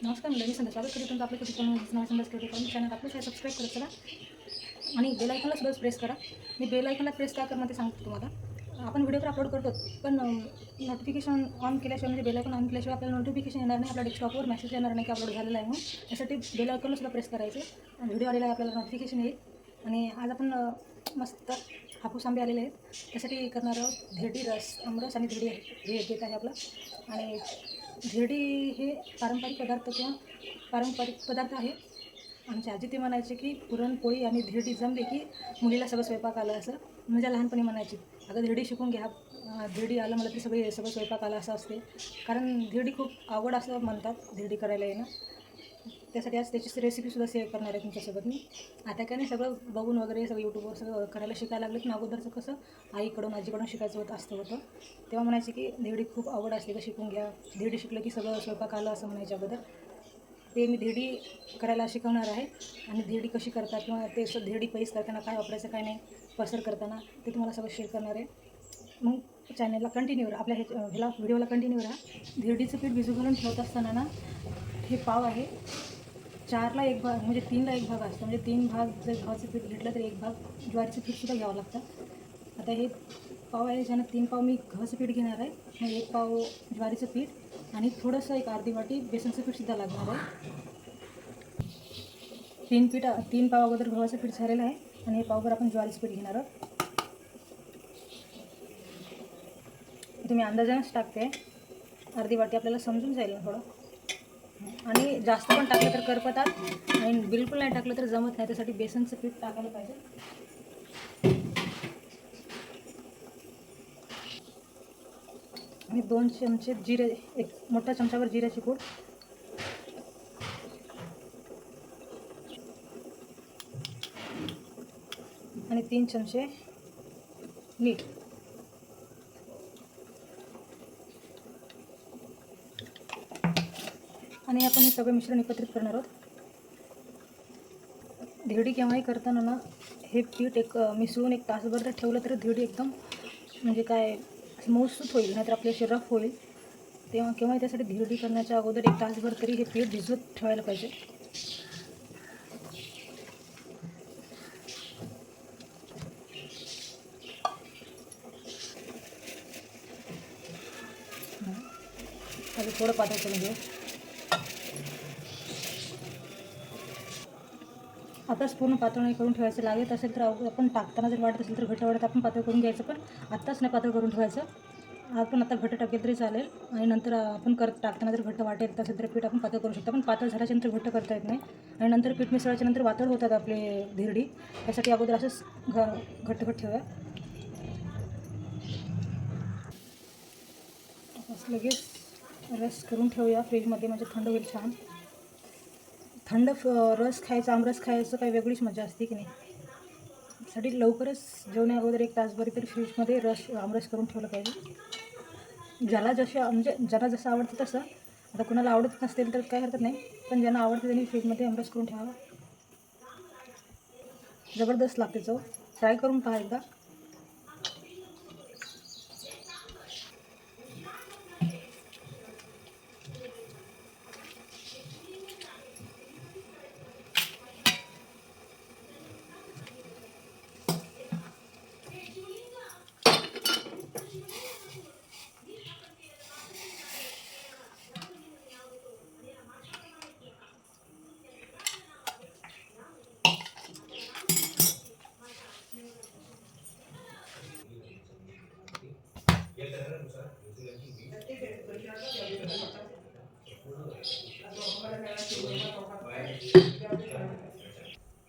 नमस्कार मंडळी, संध्या स्वागत करतो तुमचं आपल्या कुठे संदेश करतो पण चॅनल आपलं सबस्क्राईब करत चला आणि बेल आयकॉनला सुद्धा प्रेस करा. मी बेल आयकॉनला प्रेस का करणं ते सांगतो तुम्हाला. आपण व्हिडिओ तर अपलोड करतो पण नोटिफिकेशन ऑन केल्याशिवाय म्हणजे बेल आयकॉन ऑन केल्याशिवाय आपल्याला नोटिफिकेशन येणार नाही, आपल्या डेस्कटॉपवर मेसेज येणार नाही की अपलोड झालेला आहे म्हणून. त्यासाठी बेल आयकॉनला सुद्धा प्रेस करायचं आणि व्हिडिओ आलेला आपल्याला नोटिफिकेशन येईल. आणि आज आपण मस्त हापूस आंबे आलेले आहेत, त्यासाठी करणार आहोत धिरडी रस, आमरस आणि धिरडी हे घेत आहे आपलं. आणि धिरडी हे पारंपरिक पदार्थ किंवा पारंपरिक पदार्थ आहे. आमच्या आजी ते म्हणायचे की पुरणपोळी आणि धिरडी जमले की मुलीला सगळं स्वयंपाक आलं, असं म्हणजे लहानपणी म्हणायची. अगं धिरडी शिकून घ्या, धिरडी आलं मला ते सगळं स्वयंपाक आलं असं असते. कारण धिरडी खूप आवड असं म्हणतात धिरडी करायला येणं. त्यासाठी आज त्याची रेसिपीसुद्धा शेअर करणार आहे तुमच्यासोबत मी. आता काय नाही, सगळं बघून वगैरे सगळं यूट्यूबवर सगळं करायला शिकायला लागलं. पण अगोदरचं कसं आईकडून आजीकडून शिकायचं होतं. तेव्हा म्हणायचे की धिरडी खूप आवड असते तर शिकून घ्या, धिरडी शिकलं की सगळं स्वयंपाक आलं असं म्हणायचे अगोदर. ते मी धिरडी करायला शिकवणार आहे. आणि धिरडी कशी करतात किंवा ते धिरडी पैस करताना काय वापरायचं काय नाही, पसर करताना ते तुम्हाला सगळं शेअर करणार आहे. मग चॅनलला कंटिन्यू राहा, आपल्या ह्याला व्हिडिओला कंटिन्यू राहा. धिरडीचं पीठ भिजू घालून ठेवत असताना ना, हे पाव आहे 4ला 1 भाग म्हणजे 3ला 1 भाग असतं. म्हणजे 3 भाग जर गव्हाचं पीठ घेतलं तर 1 भाग ज्वारीचं पीठसुद्धा घ्यावं लागतं. आता हे पाव आहे, ज्यानं 3 पाव मी गव्हाचं पीठ घेणार आहे, मग 1 पाव ज्वारीचं पीठ आणि थोडंसं एक अर्धी वाटी बेसनचं पीठसुद्धा लागणार आहे. 3 पाव अगोदर गव्हाचं पीठ झालेलं आहे आणि हे पावभर आपण ज्वारीचं पीठ घेणार आहोत. तुम्ही अंदाजानेच टाकते, अर्धी वाटी आपल्याला समजून जाईल ना थोडं. आणि जास्त पण टाकलं तर करपतात आणि बिलकुल नाही टाकलं तर जमत नाही, त्यासाठी बेसनचं पीठ टाकायला पाहिजे. आणि 2 चमचे जिरे, एक मोठा चमचावर जिऱ्याची पूड आणि 3 चमचे मीठ. आणि आपण हे सगळं मिश्रण एकत्रित करणार आहोत. धिरडी केव्हाही करताना ना, हे पीठ मिसळून 1 तासभर जर ठेवलं तर धिरडी एकदम म्हणजे काय मऊसूत होईल, नाहीतर आपली अशी रफ होईल. तेव्हा केव्हाही त्यासाठी धिरडी करण्याच्या अगोदर 1 तासभर तरी हे पीठ भिजवत ठेवायला पाहिजे. आता थोडं पातळ करून घेऊ. आताच पूर्ण पातळ नाही करून ठेवायचं, लागत असेल तर आपण टाकताना जर वाटत असेल तर घट्ट वाटत आपण पातळ करून घ्यायचं, पण आत्ताच नाही पातळ करून ठेवायचं. आपण आता घट्ट टाकेल तरी चालेल आणि नंतर आपण टाकताना जर घट्ट वाटेल असेल तर पीठ आपण पातळ करू शकतो. पण पातळ झाल्याच्यानंतर घट्ट करता येत नाही आणि नंतर पीठ मिसळल्याच्या नंतर वातळ होतात आपले धिरडी. त्यासाठी अगोदर असंच घट्ट ठेवा. असं लगेच रस करून ठेवूया फ्रीजमध्ये, म्हणजे थंड होईल छान. थंड रस खायचा, आमरस खायचं काही वेगळीच मजा असते की नाही. साठी लवकरच जेवण्या अगोदर 1 तासभर तरी फ्रीजमध्ये आमरस करून ठेवलं पाहिजे. ज्याला जसं आवडतं तसं. आता कुणाला आवडत नसतील तर काही हरकत नाही, पण ज्यांना आवडतं त्यांनी फ्रीजमध्ये आमरस करून ठेवावा. जबरदस्त लागते चव, ट्राय करून पहा एकदा.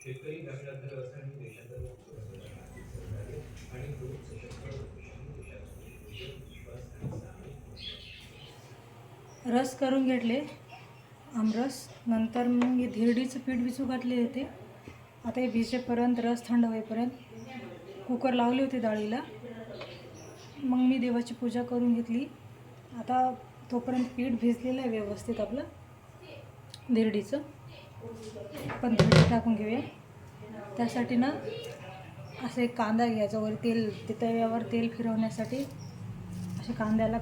शेतकरी ग्रामीण अर्थव्यवस्था आणि देशांतर्गत विकासाच्या सहकार्य आणि दोन सशस्त्र देशांनी देशात विश्वास आणि रस करून घेतले आमरस. नंतर मग हे धिरडीचं पीठ भिजू घातले होते. आता हे भिजेपर्यंत, रस थंड होईपर्यंत कुकर लावले होते डाळीला. मग मी देवाची पूजा करून घेतली. आता तोपर्यंत पीठ भिजलेलं आहे व्यवस्थित आपलं धिरडीचं. आपण धिरडी टाकून घेऊया. त्यासाठी ना असं एक कांदा घ्यायचा, वर तेल, ते तव्यावर तेल फिरवण्यासाठी अशा कांद्याला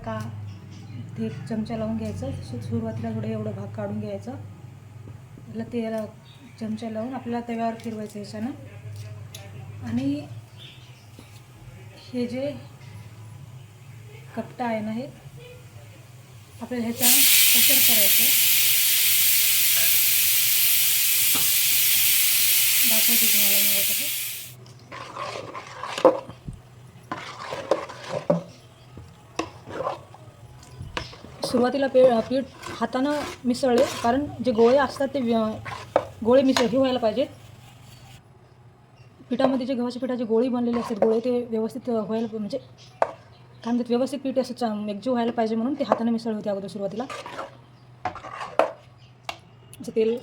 ते एक चमचा लावून घ्यायचं. सुरुवातीला थोडं एवढं भाग काढून घ्यायचं. त्याला तेल चमचा लावून आपल्याला तव्यावर फिरवायचं ह्याच्यानं. आणि हे जे कपटा आहे ना, हे आपल्याला ह्याच्यानं पसर करायचं. दाखवते तुम्हाला मी कसं. सुरुवातीला पीठ हातानं मिसळले, कारण जे गोळे असतात ते गोळे हे व्हायला पाहिजेत. पिठामध्ये जे गव्हाच्या पिठाचे गोळी बनलेले असतात गोळे, ते व्यवस्थित व्हायला म्हणजे काय म्हणतात, व्यवस्थित पीठ असं एकजीव व्हायला पाहिजे, म्हणून ते हाताने मिसळ होते अगोदर सुरुवातीला. असं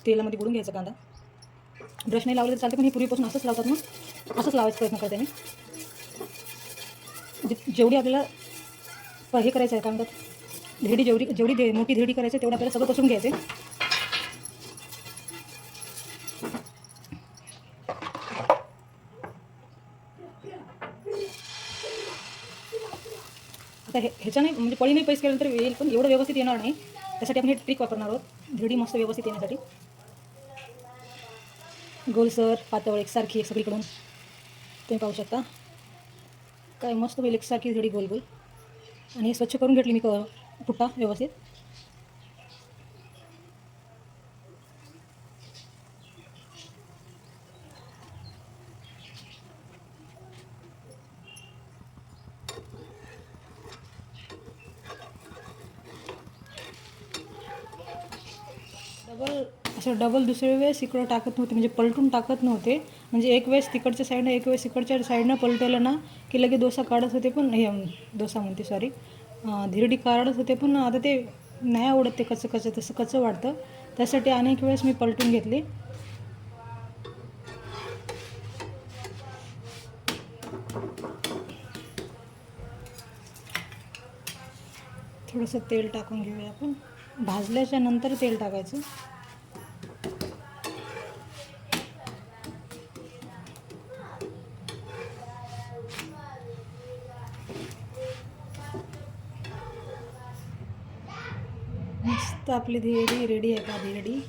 तेलामध्ये बुडून घ्यायचा कांदा. ब्रश नाही लावले तर चालते, पण हे पूर्वीपासून असंच लावतात ना, असंच लावायचा प्रयत्न करते मी. जेवढी आपल्याला हे करायचं आहे, काय म्हणतात, धिरडी जेवढी मोठी धिरडी करायची तेवढं आपल्याला सगळं पसरून घ्यायचं. आता ह्याच्याने म्हणजे पळी नाही पैस केलं तर येईल, पण एवढं व्यवस्थित येणार नाही. त्यासाठी आपण हे ट्रिक वापरणार आहोत, धिरडी मस्त व्यवस्थित येण्यासाठी. गोलसर पातळ एकसारखी सगळीकडून तुम्ही पाहू शकता. काय मस्त होईल एकसारखी धिरडी गोल गोल. आणि स्वच्छ करून घेतली मी पुट्टा व्यवस्थित. डबल दुसऱ्या वेळेस इकडं टाकत नव्हते, म्हणजे पलटून टाकत नव्हते. म्हणजे एक वेळेस तिकडच्या साईडनं एक वेळेस इकडच्या साईडनं पलटवलं ना की लगे डोसा काढत होते. पण हे डोसा म्हणते सॉरी धिरडी काढत होते, पण आता ते नाही आवडत, ते कच्चं तसं कच्चं वाटतं. त्यासाठी अनेक वेळेस मी पलटून घेतली. थोडंसं तेल टाकून घेऊया आपण. भाजल्याच्या नंतर तेल टाकायचं. मस्त आपली धिरडी रेडी आहे का धिरडी.